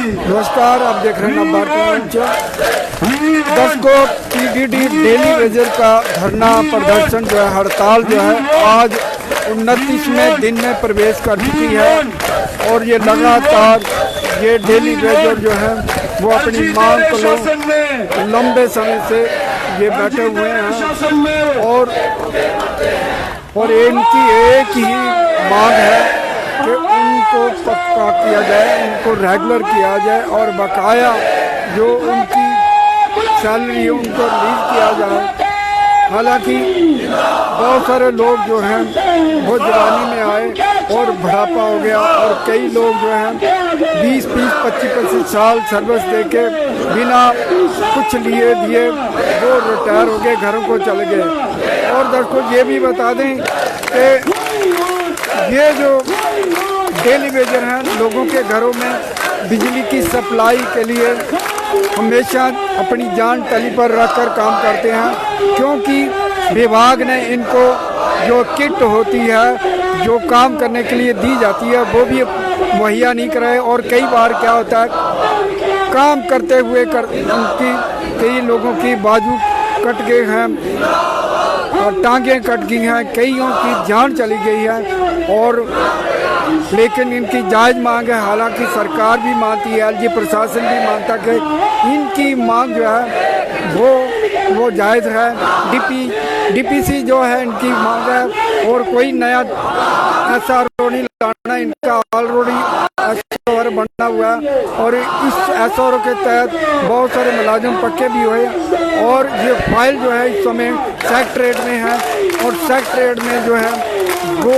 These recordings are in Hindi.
नमस्कार, आप देख रहे हैं नवभारत मंच। दर्शकों, पीडीडी डेली वेजर का धरना प्रदर्शन जो है, हड़ताल जो है, आज 29वें दिन में प्रवेश कर चुकी है और ये लगातार ये डेली वेजर जो है वो अपनी मांग को लंबे समय से ये बैठे हुए हैं और इनकी एक ही मांग है कि उनको पक्का किया जाए, उनको रेगुलर किया जाए और बकाया जो उनकी सैलरी है उनको रिलीज किया जाए। हालांकि बहुत सारे लोग जो हैं वो जवानी में आए और बुढ़ापा हो गया और कई लोग जो हैं 20, 25 साल सर्विस देके बिना कुछ लिए दिए वो रिटायर हो गए, घरों को चले गए। और दर्शकों ये भी बता दें कि ये जो डेली वेजर हैं लोगों के घरों में बिजली की सप्लाई के लिए हमेशा अपनी जान तली पर रखकर काम करते हैं, क्योंकि विभाग ने इनको जो किट होती है जो काम करने के लिए दी जाती है वो भी मुहैया नहीं कराए। और कई बार क्या होता है, काम करते हुए उनकी कई लोगों की बाजू कट गए हैं और टांगें कट गई हैं, कईयों की जान चली गई है और लेकिन इनकी जायज़ मांग है। हालांकि सरकार भी मानती है, एलजी प्रशासन भी मानता कि इनकी मांग जो है वो जायज़ है। डीपीसी जो है इनकी मांग है और कोई नया एसआरओ नहीं लाना, इनका ऑलरेडी एसआरओ बना हुआ है और इस एसआरओ के तहत बहुत सारे मुलाजिम पक्के भी हुए और ये फाइल जो है इस समय सेक्रेटरीट में है और सेक्रेटरीट में जो है वो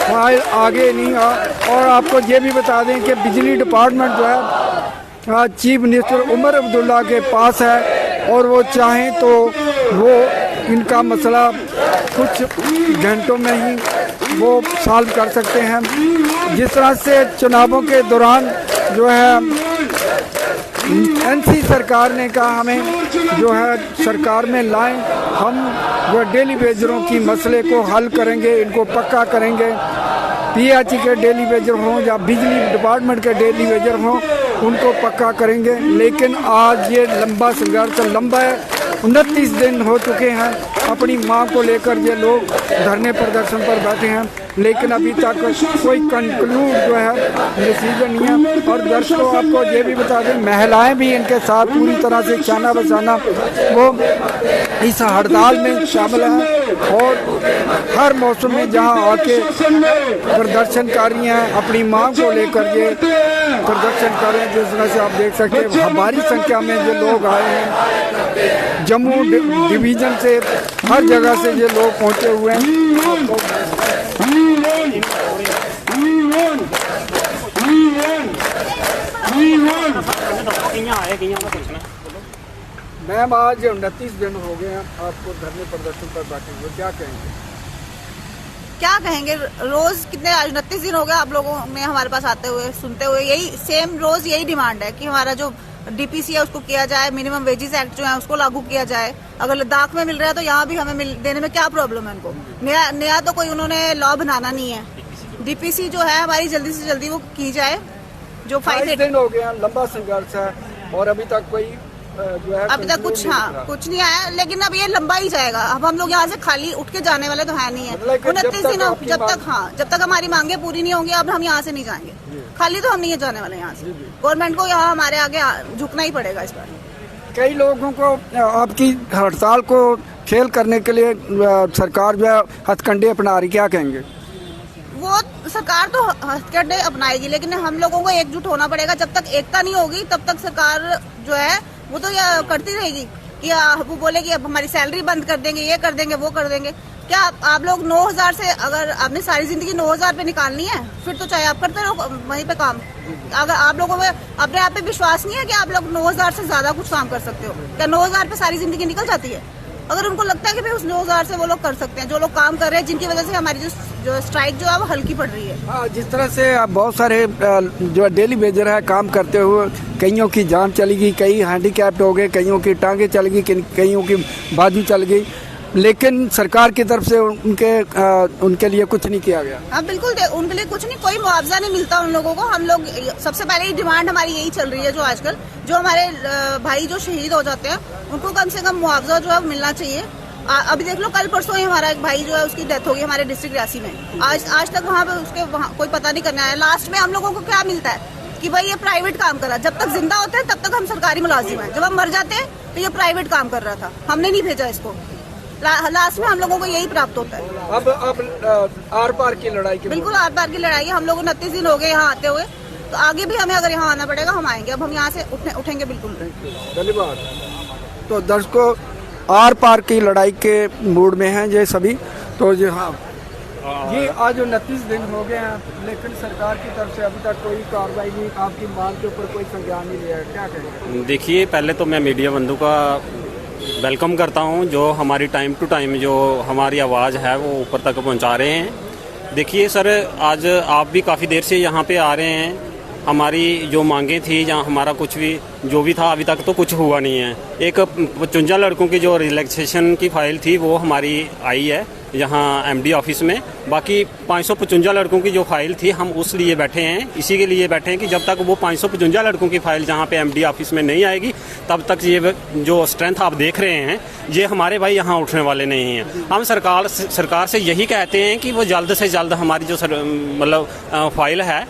फाइल आगे नहीं आ। और आपको ये भी बता दें कि बिजली डिपार्टमेंट जो है चीफ मिनिस्टर उमर अब्दुल्ला के पास है और वो चाहें तो वो इनका मसला कुछ घंटों में ही वो सॉल्व कर सकते हैं। जिस तरह से चुनावों के दौरान जो है एनसी सरकार ने कहा हमें जो है सरकार में लाएं, हम जो डेली वेजरों की मसले को हल करेंगे, इनको पक्का करेंगे। पीएचई के डेली वेजर हों या बिजली डिपार्टमेंट के डेली वेजर हों, उनको पक्का करेंगे। लेकिन आज ये लंबा संघर्ष लंबा है, 29 दिन हो चुके हैं अपनी मांग को लेकर ये लोग धरने प्रदर्शन पर बैठे हैं, लेकिन अभी तक कोई कंक्लूड जो है डिसीजन नहीं है। और दर्शकों आपको ये भी बता दें, महिलाएं भी इनके साथ पूरी तरह से खाना बसाना वो इस हड़ताल में शामिल हैं और हर मौसम में जहां आके प्रदर्शन कर रही हैं अपनी मांग को लेकर ये प्रदर्शन कर रहे हैं। जिस तरह से आप देख सकते हैं हमारी संख्या में जो लोग आए हैं, जम्मू डिवीज़न से हर जगह से ये लोग पहुंचे हुए हैं। मैम, आज 29 दिन हो गए हैं आपको धरने प्रदर्शन पर बैठे हुए, क्या कहेंगे? रोज कितने 29 दिन हो गए आप लोगों में हमारे पास आते हुए सुनते हुए, यही सेम रोज यही डिमांड है कि हमारा जो डीपीसी है उसको किया जाए, मिनिमम वेजेस एक्ट जो है उसको लागू किया जाए। अगर लद्दाख में मिल रहा है तो यहाँ भी हमें देने में क्या प्रॉब्लम है? इनको नया तो कोई उन्होंने लॉ बनाना नहीं है। डीपीसी जो है हमारी जल्दी से जल्दी वो की जाए। जो 5 दिन हो गए लंबा संघर्ष है और अभी तक कोई जो है अभी तक कुछ नहीं आया, लेकिन अब ये लंबा ही जाएगा। अब हम लोग यहाँ से खाली उठ के जाने वाले तो है नहीं है। 29 दिन जब तक हमारी मांगे पूरी नहीं होंगी अब हम यहाँ से नहीं जाएंगे, खाली तो हम नहीं जाने वाले यहाँ से। गवर्नमेंट को यहाँ हमारे आगे झुकना ही पड़ेगा इस बार। कई लोगों को आपकी हड़ताल को फेल करने के लिए सरकार जो है हथकंडे अपना रही, क्या कहेंगे? वो सरकार तो हथकंडे अपनाएगी, लेकिन हम लोगों को एकजुट होना पड़ेगा। जब तक एकता नहीं होगी तब तक सरकार जो है वो तो यह करती रहेगी कि वो बोलेगी अब हमारी सैलरी बंद कर देंगे, ये कर देंगे, वो कर देंगे। क्या आप लोग 9,000 से अगर आपने सारी जिंदगी 9,000 पे निकालनी है फिर तो चाहे आप करते रहो वहीं पे काम। अगर आप लोगों में अपने आप पे विश्वास नहीं है कि आप लोग 9,000 से ज्यादा कुछ काम कर सकते हो, क्या 9,000 पे सारी जिंदगी निकल जाती है? अगर उनको लगता है कि भाई उस 9,000 से वो लोग कर सकते हैं, जो लोग काम कर रहे हैं जिनकी वजह से हमारी जो स्ट्राइक जो है वो हल्की पड़ रही है। हाँ, जिस तरह से बहुत सारे जो डेली वेजर है काम करते हुए कईयों की जान चली गई, कई हैंडीकैप्ड हो गए, कईयों की टांगें चल गई, कईयों की बाजू चल गई। लेकिन सरकार की तरफ से उनके लिए कुछ नहीं किया गया। हाँ बिल्कुल, उनके लिए कुछ नहीं, कोई मुआवजा नहीं मिलता उन लोगों को। हम लोग सबसे पहले ही डिमांड हमारी यही चल रही है, जो आजकल जो हमारे भाई जो शहीद हो जाते हैं उनको कम से कम मुआवजा जो है मिलना चाहिए। अभी देख लो, कल परसों ही हमारा एक भाई जो है उसकी डेथ हो गई हमारे डिस्ट्रिक्ट रियासी में। आज तक वहाँ पे उसके कोई पता नहीं करने आया। लास्ट में हम लोगों को क्या मिलता है कि भाई ये प्राइवेट काम कर रहा। जब तक जिंदा होते हैं तब तक हम सरकारी मुलाजिम हैं, जब हम मर जाते हैं तो ये प्राइवेट काम कर रहा था, हमने नहीं भेजा इसको। लास्ट में हम लोगों को यही प्राप्त होता है। अब आर पार की लड़ाई की, बिल्कुल आर पार की लड़ाई है। हम लोग 29 दिन हो गए यहाँ आते हुए, तो आगे भी हमें अगर यहाँ आना पड़ेगा हम आएंगे। अब हम यहाँ से उठेंगे बिल्कुल। धन्यवाद। तो दर्शकों, आर पार की लड़ाई के मूड में हैं ये सभी। तो जी हाँ, ये आज 29 दिन हो गए हैं, लेकिन सरकार की तरफ से अभी तक कोई कार्रवाई नहीं, आपकी मांग के ऊपर कोई संज्ञान नहीं लिया है, क्या कहेंगे? देखिए, पहले तो मैं मीडिया बंधु का वेलकम करता हूं, जो हमारी टाइम टू टाइम जो हमारी आवाज़ है वो ऊपर तक पहुंचा रहे हैं। देखिए सर, आज आप भी काफ़ी देर से यहाँ पे आ रहे हैं। हमारी जो मांगें थी या हमारा कुछ भी जो भी था, अभी तक तो कुछ हुआ नहीं है। एक 55 लड़कों की जो रिलैक्सेशन की फाइल थी वो हमारी आई है यहाँ एमडी ऑफिस में। बाकी 555 लड़कों की जो फाइल थी, हम उस लिए बैठे हैं, इसी के लिए बैठे हैं कि जब तक वो 555 लड़कों की फाइल जहाँ पे एमडी ऑफिस में नहीं आएगी, तब तक ये जो स्ट्रेंथ आप देख रहे हैं, ये हमारे भाई यहाँ उठने वाले नहीं हैं। हम सरकार से यही कहते हैं कि वो जल्द से जल्द हमारी जो मतलब फाइल है,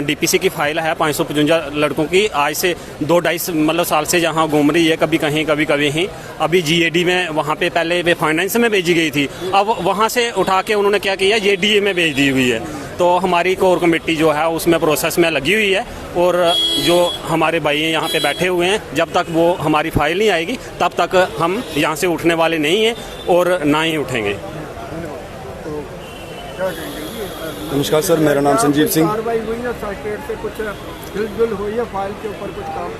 डीपीसी की फाइल है 555 लड़कों की, आज से 2-2.5 मतलब साल से जहाँ घूम रही है, कभी कहीं कभी कहीं। अभी जीएडी में वहाँ पे पहले वे फाइनेंस में भेजी गई थी, अब वहाँ से उठा के उन्होंने क्या किया, जेडीए में भेज दी हुई है। तो हमारी कोर कमेटी जो है उसमें प्रोसेस में लगी हुई है, और जो हमारे भाई यहाँ पे बैठे हुए हैं, जब तक वो हमारी फाइल नहीं आएगी तब तक हम यहाँ से उठने वाले नहीं हैं और ना ही उठेंगे। नमस्कार सर, मेरा नाम संजीव सिंह।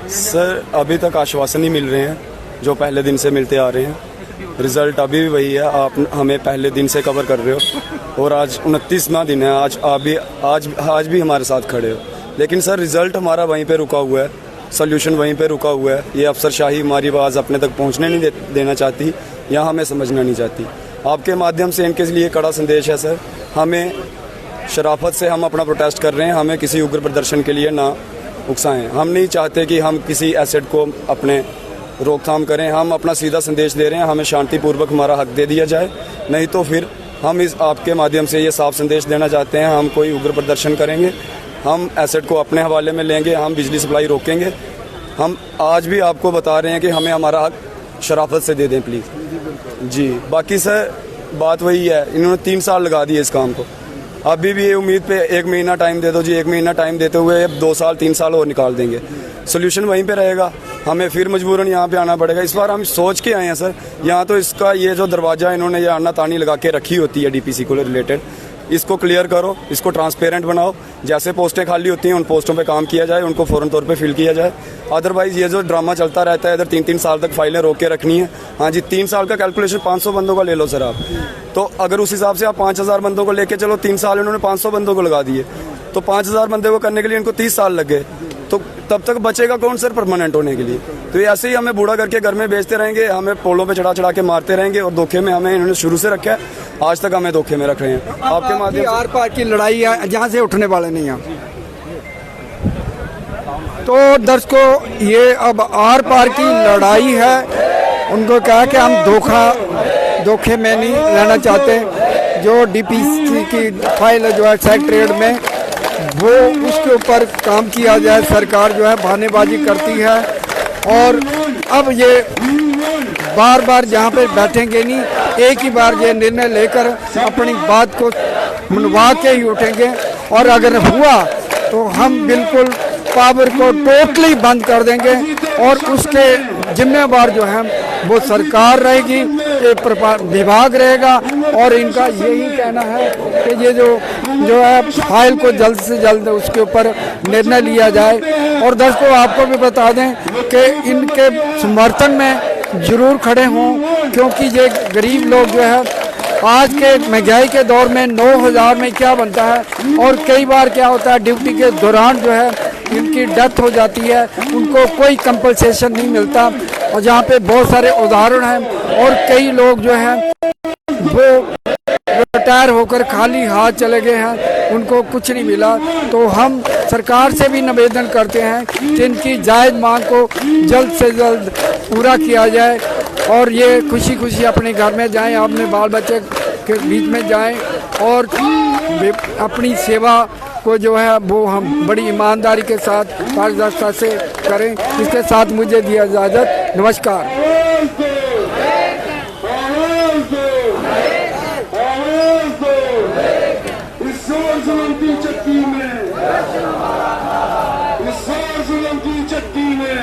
सर, अभी तक आश्वासन ही मिल रहे हैं जो पहले दिन से मिलते आ रहे हैं। रिजल्ट अभी भी वही है, आप हमें पहले दिन से कवर कर रहे हो, और आज 29वां दिन है। आज भी हमारे साथ खड़े हो, लेकिन सर रिजल्ट हमारा वहीं पे रुका हुआ है, सोल्यूशन वहीं पे रुका हुआ है। ये अफसरशाही हमारी आवाज़ अपने तक पहुँचने नहीं देना चाहती, या हमें समझना नहीं चाहती। आपके माध्यम से इनके लिए कड़ा संदेश है सर, हमें शराफत से हम अपना प्रोटेस्ट कर रहे हैं, हमें किसी उग्र प्रदर्शन के लिए ना उकसाएं। हम नहीं चाहते कि हम किसी एसेट को अपने रोकथाम करें, हम अपना सीधा संदेश दे रहे हैं, हमें शांतिपूर्वक हमारा हक दे दिया जाए। नहीं तो फिर हम इस आपके माध्यम से ये साफ संदेश देना चाहते हैं, हम कोई उग्र प्रदर्शन करेंगे, हम एसेट को अपने हवाले में लेंगे, हम बिजली सप्लाई रोकेंगे। हम आज भी आपको बता रहे हैं कि हमें हमारा हक शराफत से दे दें प्लीज़ जी। बाकी सर बात वही है, इन्होंने 3 साल लगा दिए इस काम को, अभी भी ये उम्मीद पे 1 महीना टाइम दे दो जी। 1 महीना टाइम देते हुए 2 साल 3 साल और निकाल देंगे, सोल्यूशन वहीं पे रहेगा, हमें फिर मजबूरन यहाँ पे आना पड़ेगा। इस बार हम सोच के आए हैं सर, यहाँ तो इसका ये जो दरवाज़ा इन्होंने ये आना तानी लगा के रखी होती है डीपीसी को रिलेटेड, इसको क्लियर करो, इसको ट्रांसपेरेंट बनाओ। जैसे पोस्टें खाली होती हैं उन पोस्टों पे काम किया जाए, उनको फ़ौरन तौर पे फिल किया जाए। अदरवाइज़ ये जो ड्रामा चलता रहता है, इधर 3-3 साल तक फाइलें रोक के रखनी है। हाँ जी, 3 साल का कैलकुलेशन 500 बंदों का ले लो सर आप, तो अगर उस हिसाब से आप 5000 बंदों को लेके चलो, 3 साल इन्होंने 500 बंदों को लगा दिए, तो 5000 बंदे को करने के लिए इनको 30 साल लग गए, तो तब तक बचेगा कौन सर परमानेंट होने के लिए? तो ऐसे ही हमें बूढ़ा करके घर में बेचते रहेंगे, हमें पोलों पे चढ़ा के मारते रहेंगे, और धोखे में हमें इन्होंने शुरू से रखा है, आज तक हमें धोखे में रख रहे हैं। आपके माध्यम से आर पार की लड़ाई है, जहाँ से उठने वाले नहीं हैं। तो दर्शकों, ये अब आर पार की लड़ाई है। उनको कहा कि हम धोखे में नहीं रहना चाहते। जो डीपीसी की फाइल जो है सेक्रेटरीट में, वो उसके ऊपर काम किया जाए। सरकार जो है बहानेबाजी करती है, और अब ये बार बार जहाँ पे बैठेंगे नहीं, एक ही बार ये निर्णय लेकर अपनी बात को मनवा के ही उठेंगे। और अगर हुआ तो हम बिल्कुल पावर को टोटली बंद कर देंगे, और उसके जिम्मेवार जो है वो सरकार रहेगी, विभाग रहेगा। और इनका यही कहना है कि ये जो है फाइल को जल्द से जल्द उसके ऊपर निर्णय लिया जाए। और दर्शकों, आपको भी बता दें कि इनके समर्थन में जरूर खड़े हों, क्योंकि ये गरीब लोग जो है आज के महंगाई के दौर में 9000 में क्या बनता है, और कई बार क्या होता है ड्यूटी के दौरान जो है इनकी डेथ हो जाती है उनको कोई कंपनसेशन नहीं मिलता। और जहाँ पे बहुत सारे उदाहरण हैं और कई लोग जो हैं वो रिटायर होकर खाली हाथ चले गए हैं, उनको कुछ नहीं मिला। तो हम सरकार से भी निवेदन करते हैं कि इनकी जायज़ मांग को जल्द से जल्द पूरा किया जाए और ये खुशी खुशी अपने घर में जाएं, अपने बाल बच्चे के बीच में जाएं और अपनी सेवा को जो है वो हम बड़ी ईमानदारी के साथ पारदर्शिता से करें। इसके साथ मुझे दिया इजाज़त। नमस्कार। चक्की में